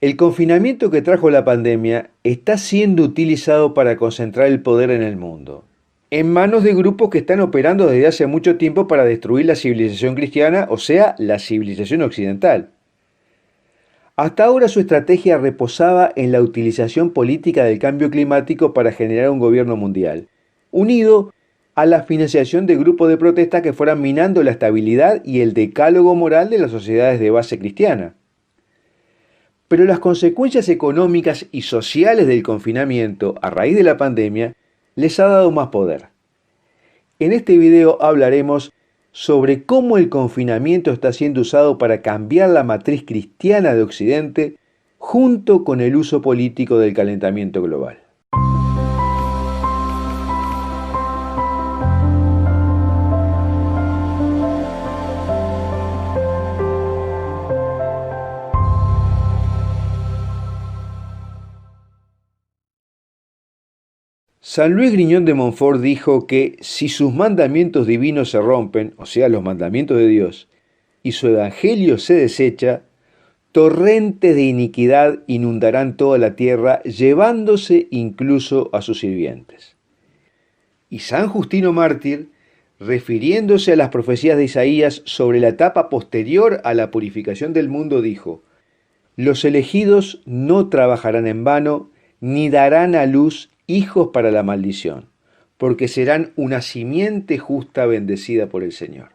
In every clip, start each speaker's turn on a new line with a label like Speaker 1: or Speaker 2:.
Speaker 1: El confinamiento que trajo la pandemia está siendo utilizado para concentrar el poder en el mundo, en manos de grupos que están operando desde hace mucho tiempo para destruir la civilización cristiana, o sea, la civilización occidental. Hasta ahora su estrategia reposaba en la utilización política del cambio climático para generar un gobierno mundial, unido a la financiación de grupos de protesta que fueran minando la estabilidad y el decálogo moral de las sociedades de base cristiana. Pero las consecuencias económicas y sociales del confinamiento a raíz de la pandemia les ha dado más poder. En este video hablaremos sobre cómo el confinamiento está siendo usado para cambiar la matriz cristiana de Occidente junto con el uso político del calentamiento global. San Luis Griñón de Montfort dijo que si sus mandamientos divinos se rompen, o sea, los mandamientos de Dios, y su evangelio se desecha, torrentes de iniquidad inundarán toda la tierra, llevándose incluso a sus sirvientes. Y San Justino Mártir, refiriéndose a las profecías de Isaías sobre la etapa posterior a la purificación del mundo, dijo: los elegidos no trabajarán en vano, ni darán a luz hijos para la maldición, porque serán una simiente justa bendecida por el Señor.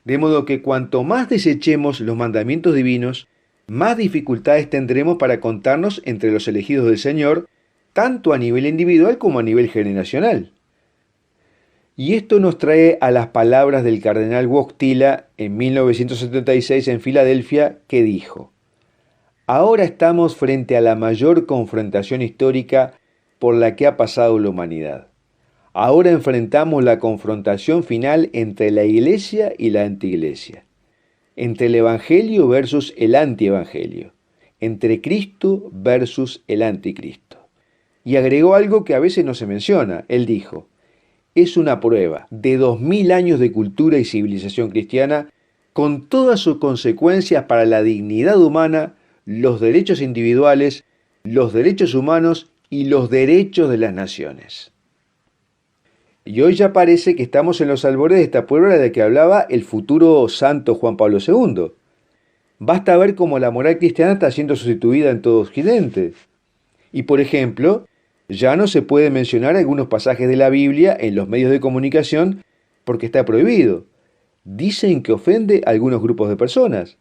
Speaker 1: De modo que cuanto más desechemos los mandamientos divinos, más dificultades tendremos para contarnos entre los elegidos del Señor, tanto a nivel individual como a nivel generacional. Y esto nos trae a las palabras del cardenal Wojtyla en 1976 en Filadelfia, que dijo: ahora estamos frente a la mayor confrontación histórica por la que ha pasado la humanidad. Ahora enfrentamos la confrontación final entre la Iglesia y la antiiglesia, entre el Evangelio versus el antievangelio, entre Cristo versus el anticristo. Y agregó algo que a veces no se menciona. Él dijo: es una prueba de 2000 años de cultura y civilización cristiana, con todas sus consecuencias para la dignidad humana, los derechos individuales, los derechos humanos y los derechos de las naciones. Y hoy ya parece que estamos en los albores de esta prueba de la que hablaba el futuro santo Juan Pablo II. Basta ver cómo la moral cristiana está siendo sustituida en todo Occidente. Y por ejemplo, ya no se puede mencionar algunos pasajes de la Biblia en los medios de comunicación porque está prohibido. Dicen que ofende a algunos grupos de personas.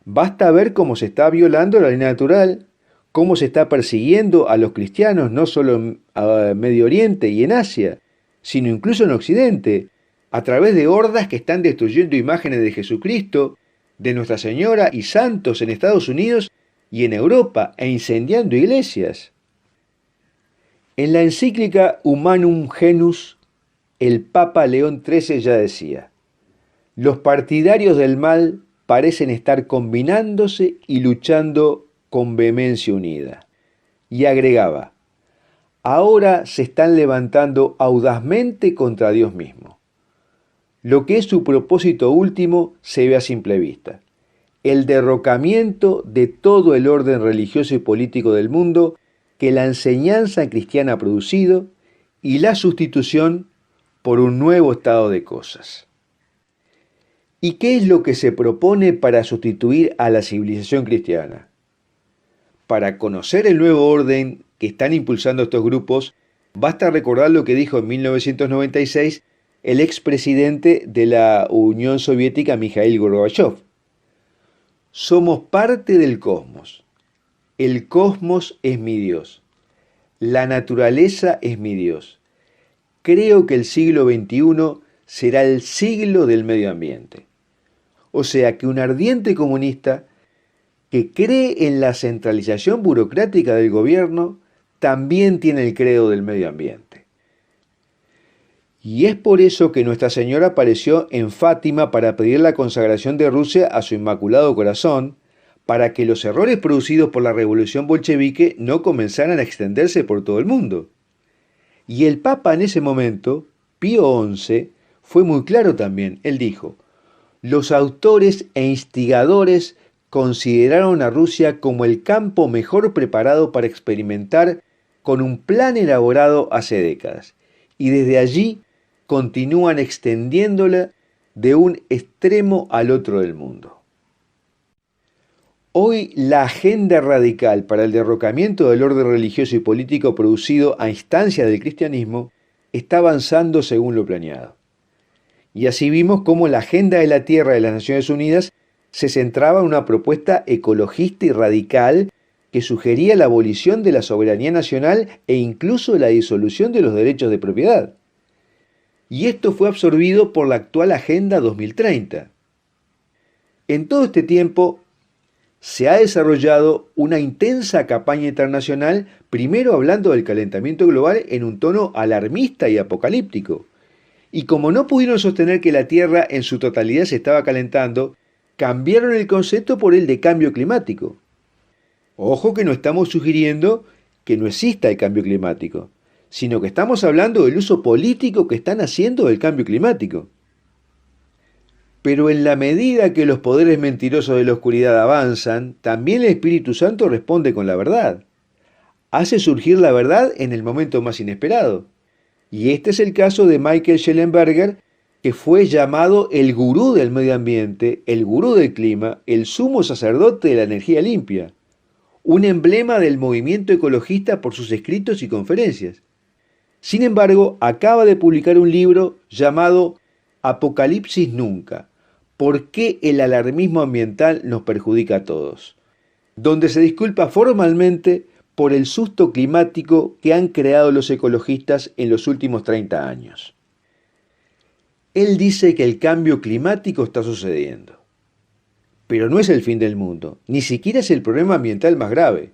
Speaker 1: Basta ver cómo se está violando la ley natural, cómo se está persiguiendo a los cristianos no solo en Medio Oriente y en Asia, sino incluso en Occidente, a través de hordas que están destruyendo imágenes de Jesucristo, de Nuestra Señora y santos en Estados Unidos y en Europa, e incendiando iglesias. En la encíclica Humanum Genus, el Papa León XIII ya decía: los partidarios del mal parecen estar combinándose y luchando con vehemencia unida. Y agregaba: ahora se están levantando audazmente contra Dios mismo. Lo que es su propósito último se ve a simple vista: el derrocamiento de todo el orden religioso y político del mundo que la enseñanza cristiana ha producido y la sustitución por un nuevo estado de cosas. ¿Y qué es lo que se propone para sustituir a la civilización cristiana? Para conocer el nuevo orden que están impulsando estos grupos, basta recordar lo que dijo en 1996 el expresidente de la Unión Soviética, Mikhail Gorbachev. Somos parte del cosmos. El cosmos es mi Dios. La naturaleza es mi Dios. Creo que el siglo XXI será el siglo del medio ambiente. O sea que un ardiente comunista que cree en la centralización burocrática del gobierno también tiene el credo del medio ambiente. Y es por eso que Nuestra Señora apareció en Fátima para pedir la consagración de Rusia a su Inmaculado Corazón, para que los errores producidos por la revolución bolchevique no comenzaran a extenderse por todo el mundo. Y el Papa en ese momento, Pío XI, fue muy claro también. Él dijo: los autores e instigadores consideraron a Rusia como el campo mejor preparado para experimentar con un plan elaborado hace décadas, y desde allí continúan extendiéndola de un extremo al otro del mundo. Hoy la agenda radical para el derrocamiento del orden religioso y político producido a instancia del cristianismo está avanzando según lo planeado. Y así vimos cómo la agenda de la tierra de las Naciones Unidas se centraba en una propuesta ecologista y radical que sugería la abolición de la soberanía nacional e incluso la disolución de los derechos de propiedad. Y esto fue absorbido por la actual Agenda 2030. En todo este tiempo se ha desarrollado una intensa campaña internacional, primero hablando del calentamiento global en un tono alarmista y apocalíptico. Y como no pudieron sostener que la Tierra en su totalidad se estaba calentando, cambiaron el concepto por el de cambio climático. Ojo que no estamos sugiriendo que no exista el cambio climático, sino que estamos hablando del uso político que están haciendo del cambio climático. Pero en la medida que los poderes mentirosos de la oscuridad avanzan, también el Espíritu Santo responde con la verdad. Hace surgir la verdad en el momento más inesperado. Y este es el caso de Michael Shellenberger, que fue llamado el gurú del medio ambiente, el gurú del clima, el sumo sacerdote de la energía limpia, un emblema del movimiento ecologista por sus escritos y conferencias. Sin embargo, acaba de publicar un libro llamado Apocalipsis Nunca, ¿por qué el alarmismo ambiental nos perjudica a todos?, donde se disculpa formalmente por el susto climático que han creado los ecologistas en los últimos 30 años. Él dice que el cambio climático está sucediendo, pero no es el fin del mundo, ni siquiera es el problema ambiental más grave.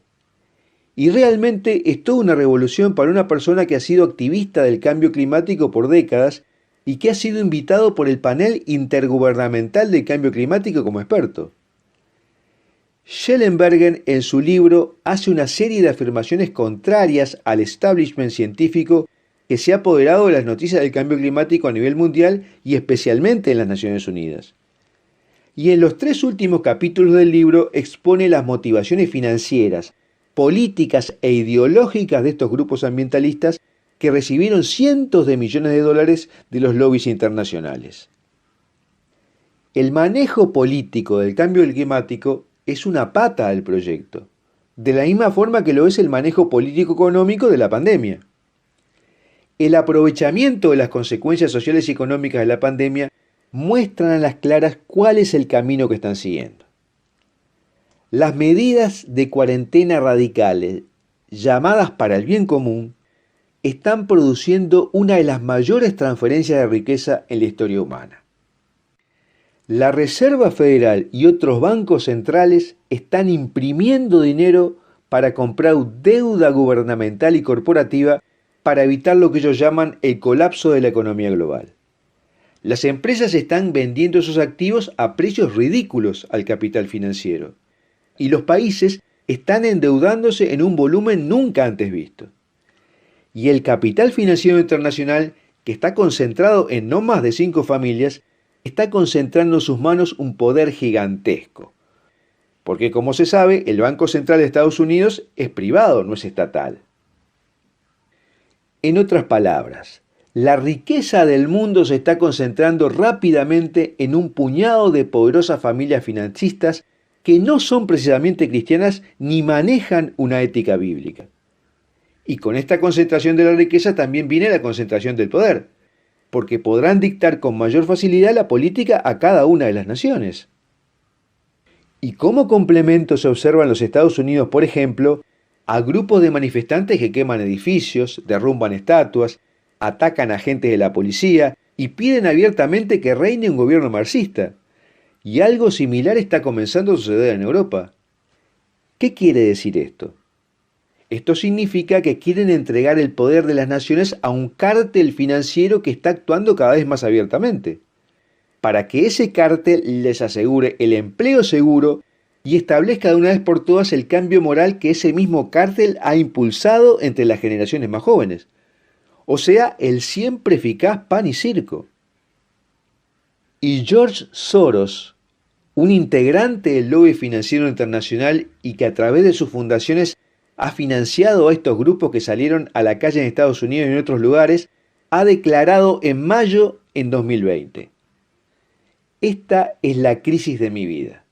Speaker 1: Y realmente es toda una revolución para una persona que ha sido activista del cambio climático por décadas y que ha sido invitado por el panel intergubernamental del cambio climático como experto. Shellenberger en su libro hace una serie de afirmaciones contrarias al establishment científico que se ha apoderado de las noticias del cambio climático a nivel mundial y especialmente en las Naciones Unidas. Y en los 3 últimos capítulos del libro expone las motivaciones financieras, políticas e ideológicas de estos grupos ambientalistas que recibieron cientos de millones de dólares de los lobbies internacionales. El manejo político del cambio climático es una pata del proyecto, de la misma forma que lo es el manejo político-económico de la pandemia. El aprovechamiento de las consecuencias sociales y económicas de la pandemia muestran a las claras cuál es el camino que están siguiendo. Las medidas de cuarentena radicales, llamadas para el bien común, están produciendo una de las mayores transferencias de riqueza en la historia humana. La Reserva Federal y otros bancos centrales están imprimiendo dinero para comprar deuda gubernamental y corporativa para evitar lo que ellos llaman el colapso de la economía global. Las empresas están vendiendo sus activos a precios ridículos al capital financiero y los países están endeudándose en un volumen nunca antes visto. Y el capital financiero internacional, que está concentrado en no más de 5 familias, está concentrando en sus manos un poder gigantesco. Porque como se sabe, el Banco Central de Estados Unidos es privado, no es estatal. En otras palabras, la riqueza del mundo se está concentrando rápidamente en un puñado de poderosas familias financistas que no son precisamente cristianas ni manejan una ética bíblica. Y con esta concentración de la riqueza también viene la concentración del poder, porque podrán dictar con mayor facilidad la política a cada una de las naciones. Y como complemento se observa en los Estados Unidos, por ejemplo, a grupos de manifestantes que queman edificios, derrumban estatuas, atacan a agentes de la policía y piden abiertamente que reine un gobierno marxista. Y algo similar está comenzando a suceder en Europa. ¿Qué quiere decir esto? Esto significa que quieren entregar el poder de las naciones a un cártel financiero que está actuando cada vez más abiertamente, para que ese cártel les asegure el empleo seguro y establezca de una vez por todas el cambio moral que ese mismo cártel ha impulsado entre las generaciones más jóvenes. O sea, el siempre eficaz pan y circo. Y George Soros, un integrante del lobby financiero internacional y que a través de sus fundaciones ha financiado a estos grupos que salieron a la calle en Estados Unidos y en otros lugares, ha declarado en mayo en 2020: esta es la crisis de mi vida.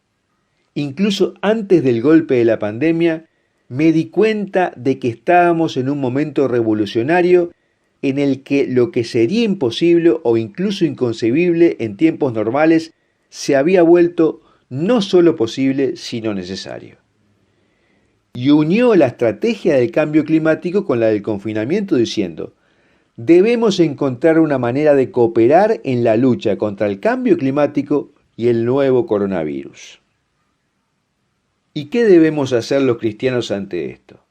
Speaker 1: Incluso antes del golpe de la pandemia, me di cuenta de que estábamos en un momento revolucionario en el que lo que sería imposible o incluso inconcebible en tiempos normales se había vuelto no solo posible, sino necesario. Y unió la estrategia del cambio climático con la del confinamiento diciendo: debemos encontrar una manera de cooperar en la lucha contra el cambio climático y el nuevo coronavirus. ¿Y qué debemos hacer los cristianos ante esto?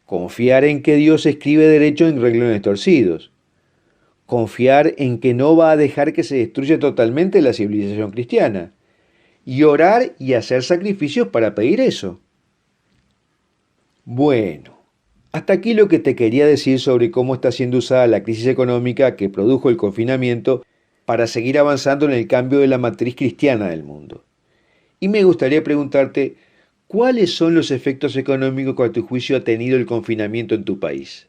Speaker 1: Confiar en que Dios escribe derecho en renglones torcidos. Confiar en que no va a dejar que se destruya totalmente la civilización cristiana. Y orar y hacer sacrificios para pedir eso. Bueno, hasta aquí lo que te quería decir sobre cómo está siendo usada la crisis económica que produjo el confinamiento para seguir avanzando en el cambio de la matriz cristiana del mundo. Y me gustaría preguntarte, ¿cuáles son los efectos económicos que a tu juicio ha tenido el confinamiento en tu país?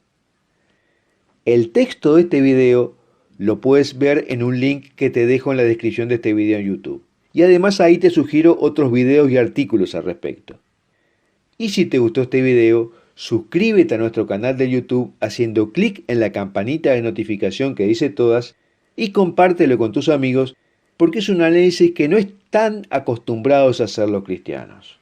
Speaker 1: El texto de este video lo puedes ver en un link que te dejo en la descripción de este video en YouTube. Y además ahí te sugiero otros videos y artículos al respecto. Y si te gustó este video, suscríbete a nuestro canal de YouTube haciendo clic en la campanita de notificación que dice todas y compártelo con tus amigos, porque es un análisis que no están acostumbrados a hacer los cristianos.